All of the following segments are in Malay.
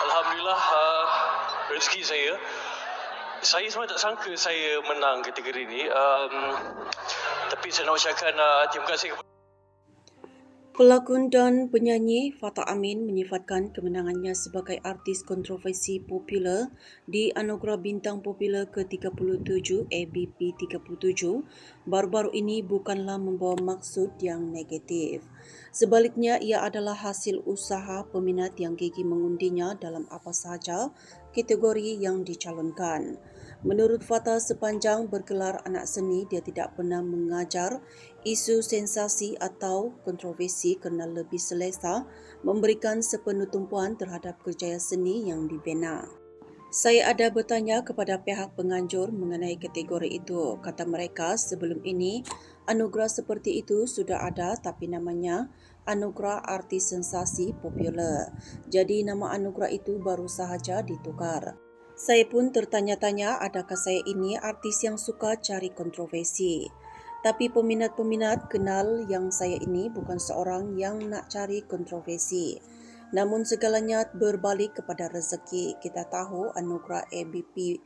Alhamdulillah, rezeki saya. Saya sebenarnya tak sangka saya menang kategori ini. Tapi saya nak ucapkan terima kasih kepada Pelakon dan penyanyi Fatah Amin menyifatkan kemenangannya sebagai artis kontroversi popular di Anugerah Bintang Popular ke-37 ABP 37 baru-baru ini bukanlah membawa maksud yang negatif. Sebaliknya, ia adalah hasil usaha peminat yang gigih mengundinya dalam apa sahaja kategori yang dicalonkan. Menurut Fatah, sepanjang bergelar anak seni, dia tidak pernah mengajar isu sensasi atau kontroversi kerana lebih selesa memberikan sepenuh tumpuan terhadap kerjaya seni yang dibina. Saya ada bertanya kepada pihak penganjur mengenai kategori itu. Kata mereka, sebelum ini anugerah seperti itu sudah ada tapi namanya Anugerah Artis Sensasi Popular. Jadi nama anugerah itu baru sahaja ditukar. Saya pun tertanya-tanya adakah saya ini artis yang suka cari kontroversi. Tapi peminat-peminat kenal yang saya ini bukan seorang yang nak cari kontroversi. Namun segalanya berbalik kepada rezeki. Kita tahu anugerah ABP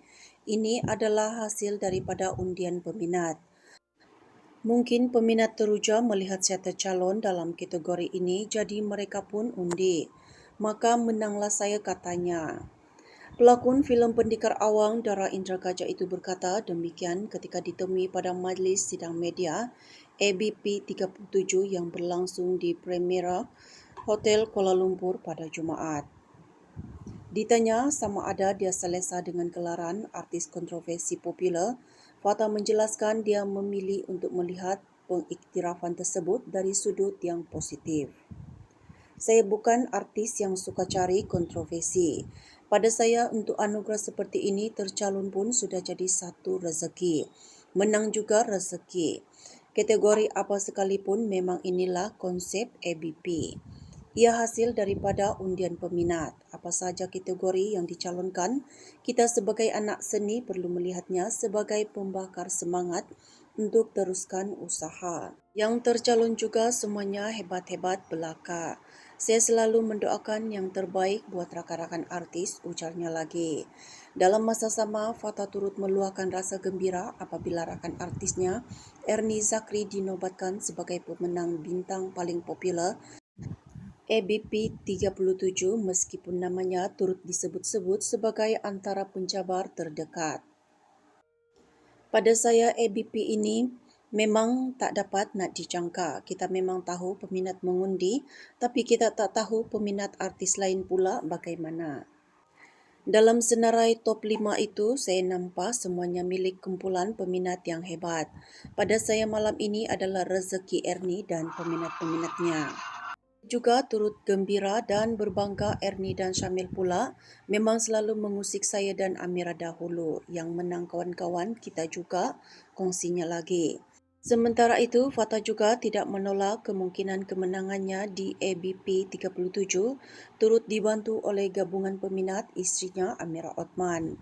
ini adalah hasil daripada undian peminat. Mungkin peminat teruja melihat saya tercalon dalam kategori ini, jadi mereka pun undi. Maka menanglah saya, katanya. Pelakon filem Pendekar Awang Dara Indra Gajah itu berkata demikian ketika ditemui pada majlis sidang media ABP 37 yang berlangsung di Primera Hotel Kuala Lumpur pada Jumaat. Ditanya sama ada dia selesa dengan gelaran artis kontroversi popular, Fatah menjelaskan dia memilih untuk melihat pengiktirafan tersebut dari sudut yang positif. Saya bukan artis yang suka cari kontroversi. Pada saya, untuk anugerah seperti ini, tercalon pun sudah jadi satu rezeki. Menang juga rezeki. Kategori apa sekalipun, memang inilah konsep ABP. Ia hasil daripada undian peminat. Apa sahaja kategori yang dicalonkan, kita sebagai anak seni perlu melihatnya sebagai pembakar semangat untuk teruskan usaha. Yang tercalon juga semuanya hebat-hebat belaka. Saya selalu mendoakan yang terbaik buat rakan-rakan artis, ujarnya lagi. Dalam masa sama, Fatah turut meluahkan rasa gembira apabila rakan artisnya, Ernie Zakri, dinobatkan sebagai pemenang bintang paling popular ABP 37 meskipun namanya turut disebut-sebut sebagai antara pencabar terdekat. Pada saya, ABP ini memang tak dapat nak dijangka. Kita memang tahu peminat mengundi, tapi kita tak tahu peminat artis lain pula bagaimana. Dalam senarai top 5 itu, saya nampak semuanya milik kumpulan peminat yang hebat. Pada saya, malam ini adalah rezeki Ernie dan peminat-peminatnya. Juga turut gembira dan berbangga Ernie dan Syamil pula memang selalu mengusik saya dan Amira dahulu. Yang menang kawan-kawan kita juga kongsinya lagi. Sementara itu, Fatah juga tidak menolak kemungkinan kemenangannya di ABP 37 turut dibantu oleh gabungan peminat isterinya Amira Othman.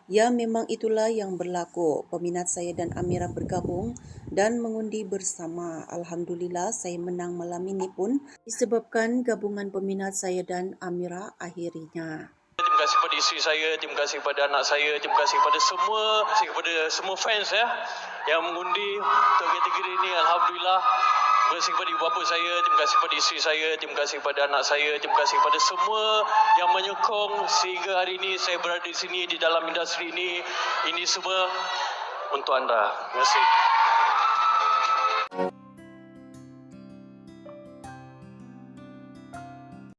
Ya, memang itulah yang berlaku. Peminat saya dan Amira bergabung dan mengundi bersama. Alhamdulillah, saya menang malam ini pun disebabkan gabungan peminat saya dan Amira akhirnya. terima kasih kepada isteri saya, terima kasih kepada anak saya, terima kasih kepada semua fans yang mengundi untuk kategori ini. Alhamdulillah. Terima kasih kepada ibu bapa saya, terima kasih kepada isteri saya, terima kasih kepada anak saya, terima kasih kepada semua yang menyokong sehingga hari ini saya berada di sini di dalam industri ini. Ini semua untuk anda. Terima kasih.